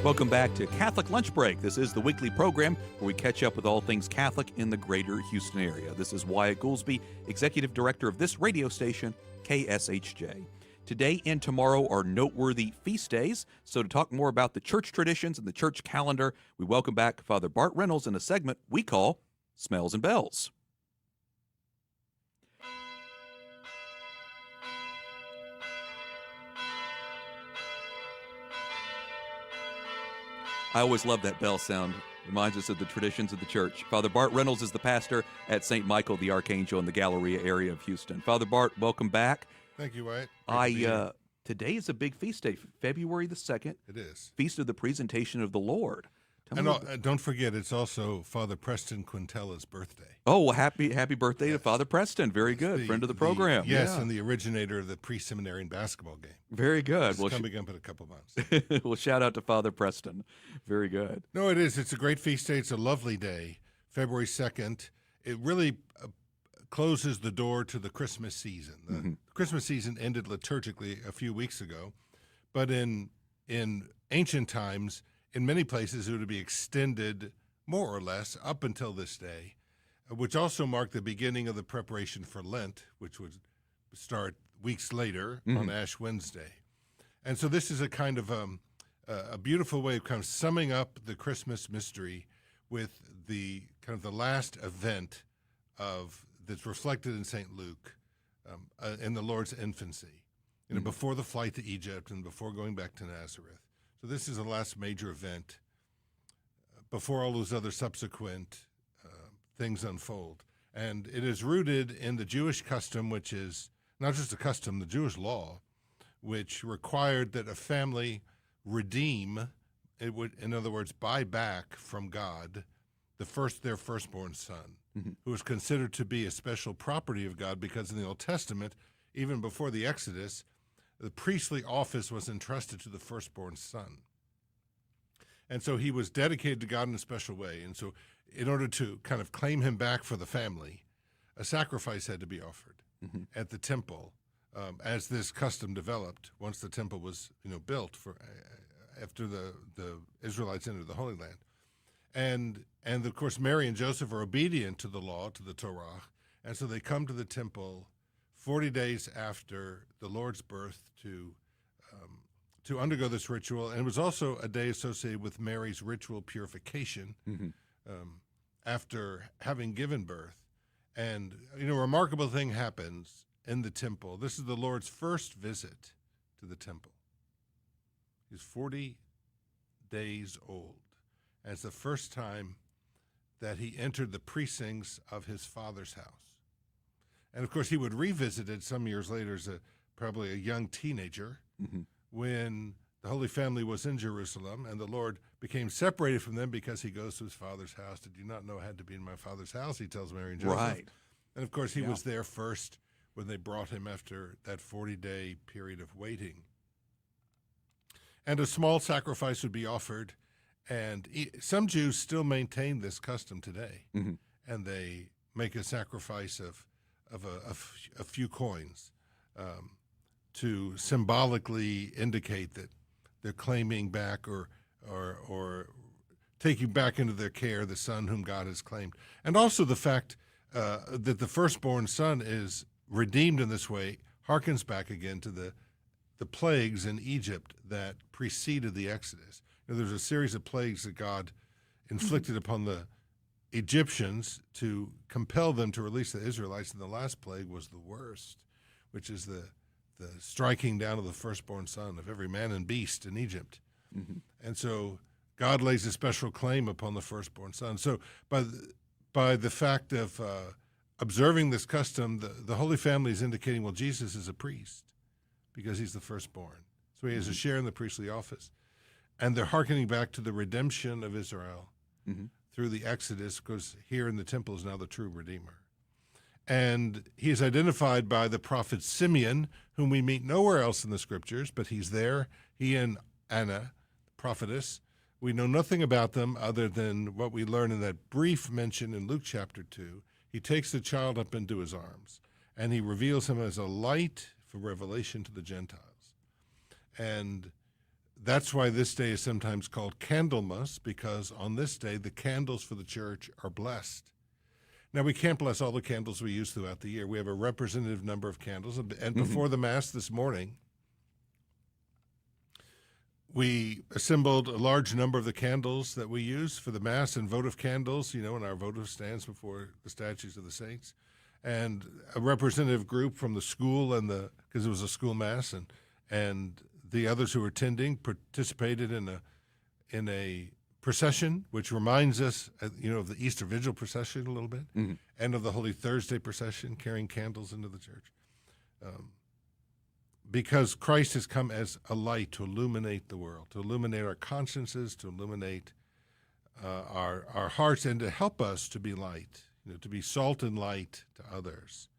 Welcome back to Catholic Lunch Break. This is the weekly program where we catch up with all things Catholic in the greater Houston area. This is Wyatt Goolsby, Executive Director of this radio station, KSHJ. Today and tomorrow are noteworthy feast days, so to talk more about the church traditions and the church calendar, we welcome back Father Bart Reynolds in a segment we call Smells and Bells. I always love that bell sound. Reminds us of the traditions of the church. Father Bart Reynolds is the pastor at St. Michael the Archangel in the Galleria area of Houston. Father Bart, welcome back. Thank you, Wyatt. Today is a big feast day, February the 2nd. It is. Feast of the Presentation of the Lord. Don't forget, it's also Father Preston Quintella's birthday. Oh, well, happy birthday to Father Preston. Very good. Friend of the program. Yes, and the originator of the pre-seminarian basketball game. Very good. It's coming up in a couple months. Well, shout out to Father Preston. Very good. No, it is. It's a great feast day. It's a lovely day, February 2nd. It really closes the door to the Christmas season. The Christmas season ended liturgically a few weeks ago, but in ancient times, in many places, it would be extended more or less up until this day, which also marked the beginning of the preparation for Lent, which would start weeks later on Ash Wednesday. And so this is a kind of a beautiful way of kind of summing up the Christmas mystery with the kind of the last event that's reflected in St. Luke in the Lord's infancy, before the flight to Egypt and before going back to Nazareth. So this is the last major event before all those other subsequent things unfold. And it is rooted in the Jewish custom, which is not just a custom, the Jewish law, which required that a family redeem, in other words, buy back from God their firstborn son, who was considered to be a special property of God because in the Old Testament, even before the Exodus, the priestly office was entrusted to the firstborn son. And so he was dedicated to God in a special way. And so in order to kind of claim him back for the family, a sacrifice had to be offered at the temple as this custom developed once the temple was built after the Israelites entered the Holy Land. And of course, Mary and Joseph are obedient to the law, to the Torah. And so they come to the temple 40 days after the Lord's birth to undergo this ritual. And it was also a day associated with Mary's ritual purification after having given birth. And, a remarkable thing happens in the temple. This is the Lord's first visit to the temple. He's 40 days old. And it's the first time that he entered the precincts of his father's house. And, of course, he would revisit it some years later as probably a young teenager when the Holy Family was in Jerusalem and the Lord became separated from them because he goes to his father's house. Did you not know I had to be in my father's house, he tells Mary and Joseph. Right. And, of course, he was there first when they brought him after that 40-day period of waiting. And a small sacrifice would be offered. And some Jews still maintain this custom today. And they make a sacrifice of a few coins to symbolically indicate that they're claiming back or taking back into their care the son whom God has claimed. And also the fact that the firstborn son is redeemed in this way harkens back again to the plagues in Egypt that preceded the Exodus. There's a series of plagues that God inflicted upon the Egyptians to compel them to release the Israelites, and the last plague was the worst, which is the striking down of the firstborn son of every man and beast in Egypt. And so God lays a special claim upon the firstborn son. So by the fact of observing this custom, the Holy Family is indicating, well, Jesus is a priest because he's the firstborn. So he has a share in the priestly office. And they're hearkening back to the redemption of Israel through the Exodus, because here in the temple is now the true Redeemer. And he is identified by the prophet Simeon, whom we meet nowhere else in the Scriptures, but he's there. He and Anna, prophetess. We know nothing about them other than what we learn in that brief mention in Luke chapter 2. He takes the child up into his arms, and he reveals him as a light for revelation to the Gentiles. And that's why this day is sometimes called Candlemas, because on this day the candles for the church are blessed. Now, we can't bless all the candles we use throughout the year. We have a representative number of candles. And before the Mass this morning, we assembled a large number of the candles that we use for the Mass and votive candles, in our votive stands before the statues of the saints, and a representative group from the school because it was a school Mass, and the others who were attending participated in a procession, which reminds us, of the Easter Vigil procession a little bit, and of the Holy Thursday procession, carrying candles into the church. Because Christ has come as a light to illuminate the world, to illuminate our consciences, to illuminate our hearts, and to help us to be light, to be salt and light to others.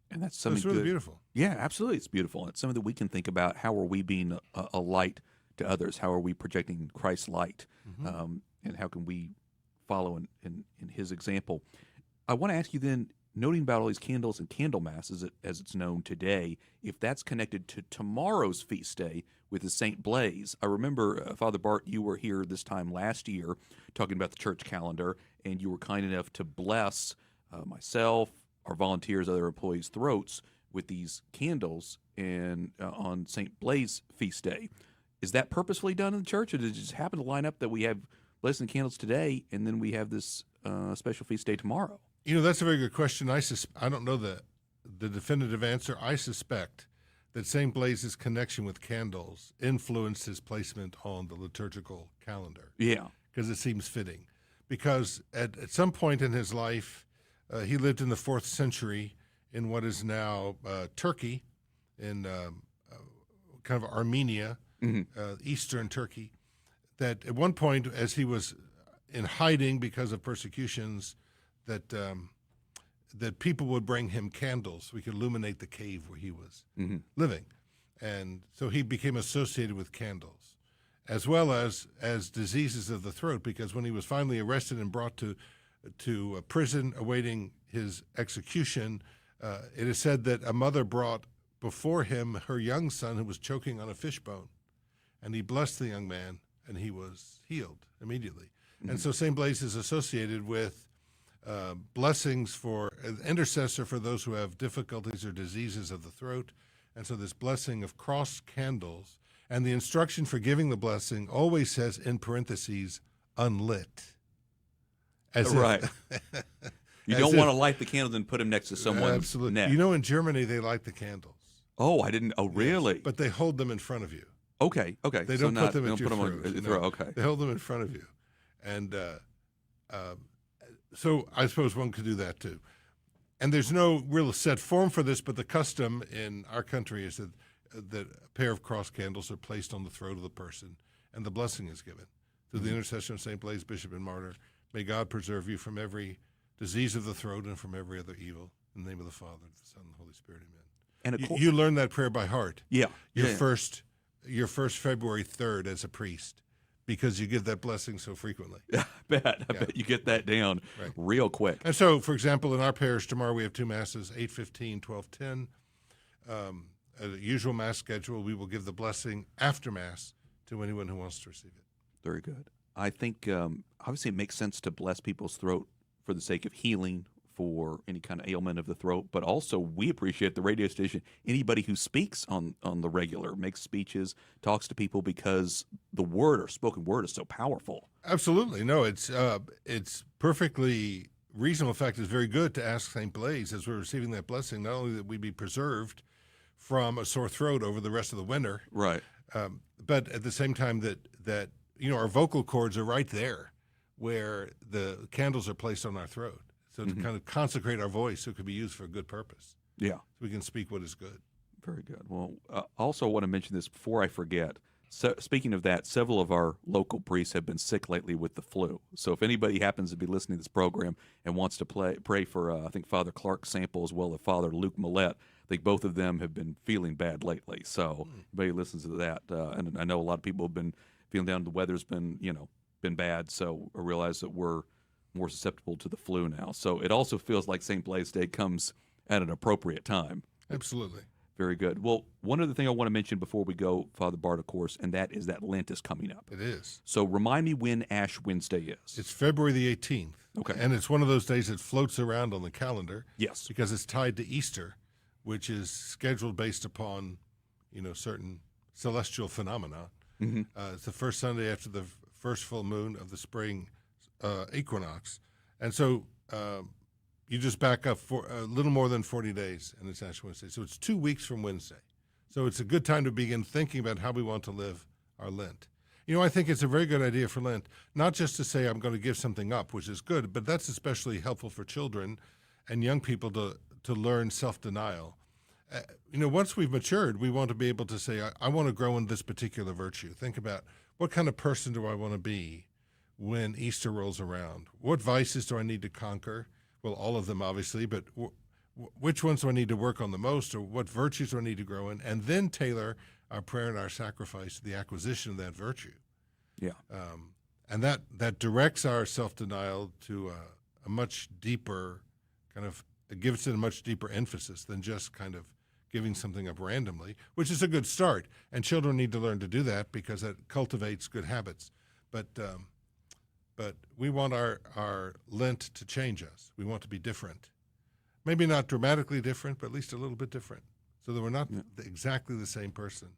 And that's something it's really good. Beautiful. Yeah, absolutely. It's beautiful. And it's something that we can think about. How are we being a light to others? How are we projecting Christ's light? And how can we follow in his example? I want to ask you then, noting about all these candles and Candlemas as it's known today, if that's connected to tomorrow's feast day with the St. Blaise. I remember, Father Bart, you were here this time last year talking about the church calendar, and you were kind enough to bless myself, our volunteers, other employees' throats with these candles on St. Blaise feast day. Is that purposefully done in the church, or did it just happen to line up that we have blessing candles today, and then we have this special feast day tomorrow? That's a very good question. I don't know the definitive answer. I suspect that St. Blaise's connection with candles influenced his placement on the liturgical calendar. Yeah. Because it seems fitting. Because at some point in his life, he lived in the 4th century in what is now Turkey, in kind of Armenia, eastern Turkey, that at one point, as he was in hiding because of persecutions, that people would bring him candles. We could illuminate the cave where he was living. And so he became associated with candles, as well as diseases of the throat, because when he was finally arrested and brought to a prison awaiting his execution, it is said that a mother brought before him her young son who was choking on a fishbone, and he blessed the young man, and he was healed immediately. And so St. Blaise is associated with blessings for an intercessor for those who have difficulties or diseases of the throat. And so this blessing of cross candles, and the instruction for giving the blessing always says in parentheses, unlit. Right. You don't want to light the candles and put them next to someone's absolutely. neck. In Germany, they light the candles. Oh, I didn't. Oh, really? Yes, but they hold them in front of you. Okay. They don't put them at your throat. No. Okay. They hold them in front of you. And so I suppose one could do that too. And there's no real set form for this, but the custom in our country is that a pair of cross candles are placed on the throat of the person, and the blessing is given. Through the intercession of St. Blaise, Bishop and Martyr, may God preserve you from every disease of the throat and from every other evil. In the name of the Father, the Son, and the Holy Spirit, amen. And you learn that prayer by heart. Yeah. Your first February 3rd as a priest, because you give that blessing so frequently. I bet you get that down real quick. And so, for example, in our parish tomorrow we have 2 masses, 8:15, 12:10. A usual mass schedule, we will give the blessing after Mass to anyone who wants to receive it. Very good. I think obviously it makes sense to bless people's throat for the sake of healing, for any kind of ailment of the throat, but also we appreciate the radio station, anybody who speaks on the regular, makes speeches, talks to people, because the word or spoken word is so powerful. Absolutely. No, it's perfectly reasonable. In fact, it's very good to ask St. Blaise, as we're receiving that blessing, not only that we be preserved from a sore throat over the rest of the winter, right? But at the same time that our vocal cords are right there where the candles are placed on our throat. So to kind of consecrate our voice so it could be used for a good purpose. Yeah. So we can speak what is good. Very good. Well, also want to mention this before I forget. So, speaking of that, several of our local priests have been sick lately with the flu. So if anybody happens to be listening to this program and wants to pray for, I think, Father Clark Sample as well as Father Luke Millette, I think both of them have been feeling bad lately. So anybody listens to that. And I know a lot of people have been feeling down. The weather's been bad. So I realize that we're more susceptible to the flu now. So it also feels like St. Blaise Day comes at an appropriate time. Absolutely. Very good. Well, one other thing I want to mention before we go, Father Bart, of course, and that is that Lent is coming up. It is. So remind me when Ash Wednesday is. It's February the 18th. Okay. And it's one of those days that floats around on the calendar. Yes. Because it's tied to Easter, which is scheduled based upon, certain celestial phenomena. Mm-hmm. It's the first Sunday after the first full moon of the spring equinox. And so you just back up for a little more than 40 days, and it's Ash Wednesday. So it's 2 weeks from Wednesday. So it's a good time to begin thinking about how we want to live our Lent. I think it's a very good idea for Lent, not just to say I'm going to give something up, which is good, but that's especially helpful for children and young people to learn self-denial. Once we've matured, we want to be able to say, I want to grow in this particular virtue. Think about, what kind of person do I want to be when Easter rolls around? What vices do I need to conquer? Well, all of them, obviously, but which ones do I need to work on the most, or what virtues do I need to grow in? And then tailor our prayer and our sacrifice to the acquisition of that virtue. Yeah. And that directs our self-denial to a much deeper it gives it a much deeper emphasis than just kind of giving something up randomly, which is a good start. And children need to learn to do that because it cultivates good habits. But we want our Lent to change us. We want to be different. Maybe not dramatically different, but at least a little bit different, so that we're not exactly the same person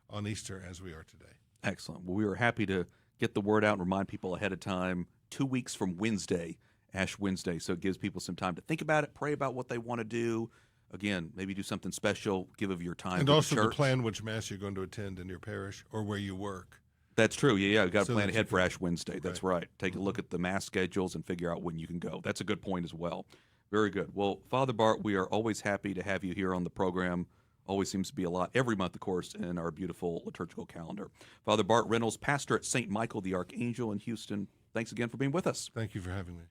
on Easter as we are today. Excellent. Well, we were happy to get the word out and remind people ahead of time, 2 weeks from Wednesday, Ash Wednesday, so it gives people some time to think about it, pray about what they want to do. Again, maybe do something special, give of your time and to also the to church. plan which Mass you're going to attend in your parish or where you work. That's true. Yeah. You've got to So plan that ahead you for can- Ash Wednesday. That's right. Take a look at the Mass schedules and figure out when you can go. That's a good point as well. Very good. Well, Father Bart, we are always happy to have you here on the program. Always seems to be a lot every month, of course, in our beautiful liturgical calendar. Father Bart Reynolds, pastor at St. Michael the Archangel in Houston, thanks again for being with us. Thank you for having me.